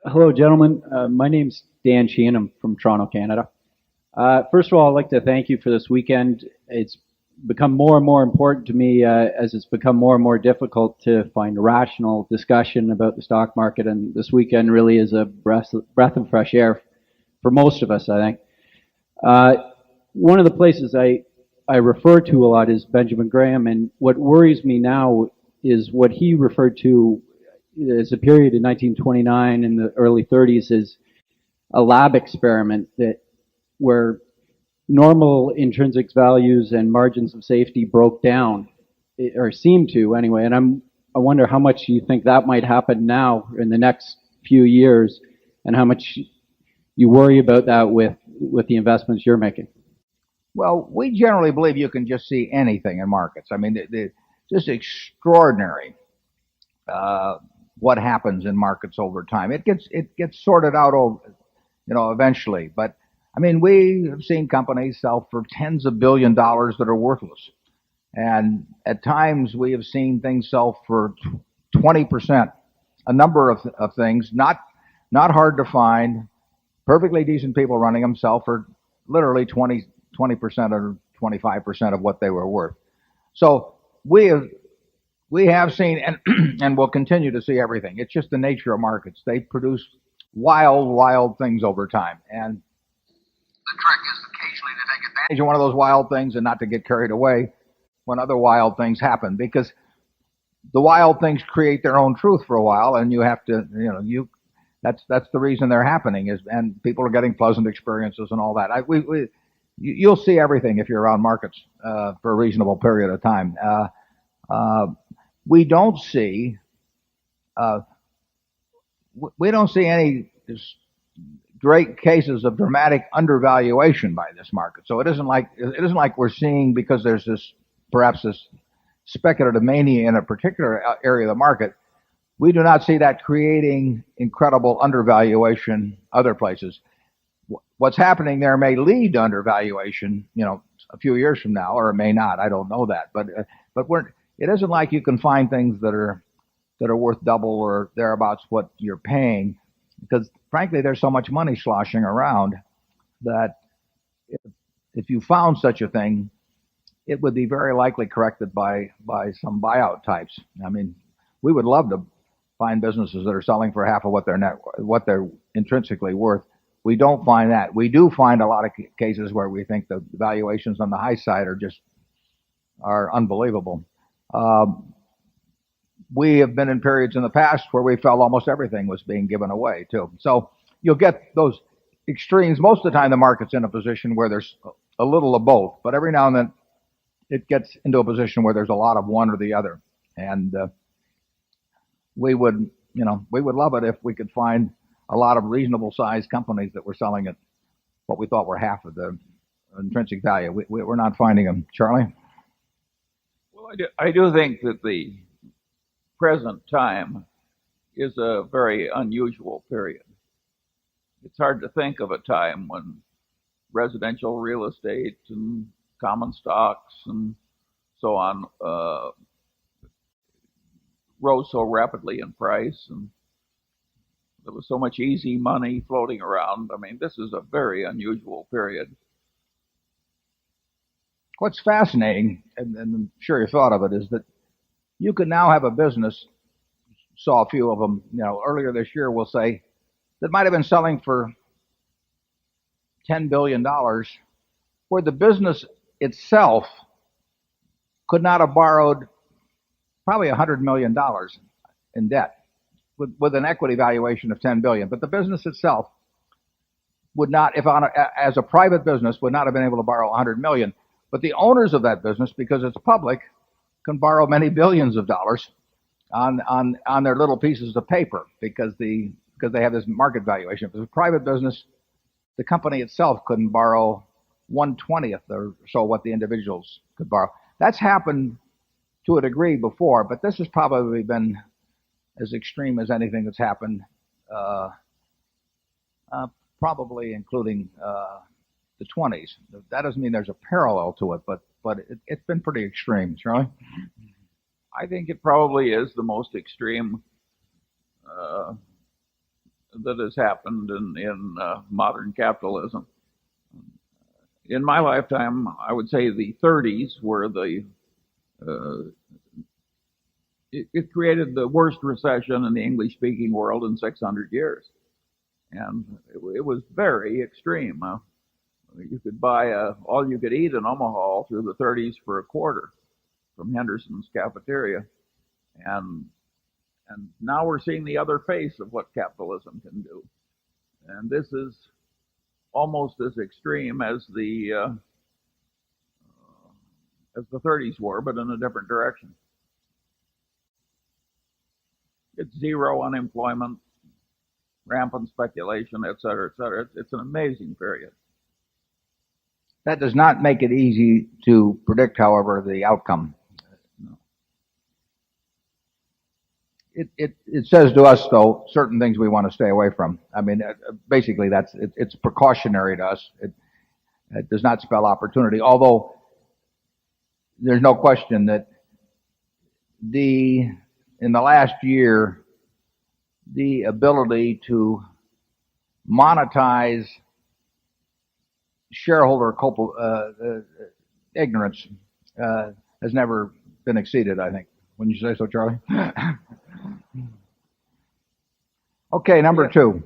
Hello, gentlemen. My name's Dan Sheehan. I'm from Toronto, Canada. First of all, I'd like to thank you for this weekend. It's become more and more important to me as it's become more and more difficult to find rational discussion about the stock market, and this weekend really is a breath of fresh air for most of us, I think. Uh, One of the places I refer to a lot is Benjamin Graham, and what worries me now is what he referred to as a period in 1929 and the early 30s as a lab experiment that where normal intrinsic values and margins of safety broke down, or seemed to anyway. And I wonder how much you think that might happen now in the next few years, and how much you worry about that with the investments you're making. Well, we generally believe you can just see anything in markets. I mean, just extraordinary uh, what happens in markets over time. It gets sorted out over, eventually. But I mean, we have seen companies sell for tens of $billions that are worthless, and at times we have seen things sell for 20%. A number of things, not hard to find, perfectly decent people running them, sell for literally 20% or 25% of what they were worth. So we have seen and and will continue to see everything. It's just the nature of markets. They produce wild things over time, and the trick is occasionally to take advantage of one of those wild things and not to get carried away when other wild things happen, because the wild things create their own truth for a while, and you have to, you that's the reason they're happening, is and people are getting pleasant experiences and all that. You'll see everything if you're around markets for a reasonable period of time. Uh, we don't see uh, we don't see any great cases of dramatic undervaluation by this market. So it isn't like we're seeing, because there's perhaps this speculative mania in a particular area of the market. We do not see that creating incredible undervaluation other places. What's happening there may lead to undervaluation, a few years from now, or it may not. I don't know that, but it isn't like you can find things that are worth double or thereabouts what you're paying, because frankly, there's so much money sloshing around that if you found such a thing, it would be very likely corrected by some buyout types. I mean, we would love to find businesses that are selling for half of what they're intrinsically worth. We don't find that. We do find a lot of cases where we think the valuations on the high side are unbelievable. Um, we have been in periods in the past where we felt almost everything was being given away too. So you'll get those extremes. Most of the time, the market's in a position where there's a little of both, but every now and then it gets into a position where there's a lot of one or the other. And we would love it if we could find a lot of reasonable sized companies that were selling at what we thought were half of the intrinsic value. We're not finding them. Charlie? Well, I do think that the present time is a very unusual period. It's hard to think of a time when residential real estate and common stocks and so on rose so rapidly in price, and there was so much easy money floating around. I mean, this is a very unusual period. What's fascinating, and I'm sure you thought of it, is that you can now have a business. Saw a few of them, earlier this year, we'll say, that might have been selling for $10 billion, where the business itself could not have borrowed probably $100 million in debt with an equity valuation of 10 billion. But the business itself would not, as a private business, would not have been able to borrow 100 million. But the owners of that business, because it's public, can borrow many billions of dollars on their little pieces of paper, because they have this market valuation. If it was a private business, the company itself couldn't borrow 1/20th or so what the individuals could borrow. That's happened to a degree before, but this has probably been as extreme as anything that's happened, uh, probably including the 20s. That doesn't mean there's a parallel to it, but it's been pretty extreme. Charlie? I think it probably is the most extreme uh, that has happened in modern capitalism. In my lifetime, I would say the 30s were it created the worst recession in the English-speaking world in 600 years. And it was very extreme. You could buy all you could eat in Omaha through the 30s for a quarter from Henderson's cafeteria. And now we're seeing the other face of what capitalism can do. And this is almost as extreme as the 30s were, but in a different direction. It's zero unemployment, rampant speculation, et cetera, et cetera. It's an amazing period. That does not make it easy to predict, however, the outcome. No. It says to us, though, certain things we want to stay away from. I mean, basically, it's precautionary to us. It does not spell opportunity, although there's no question that in the last year, the ability to monetize shareholder ignorance has never been exceeded, I think. Wouldn't you say so, Charlie? Okay, number two.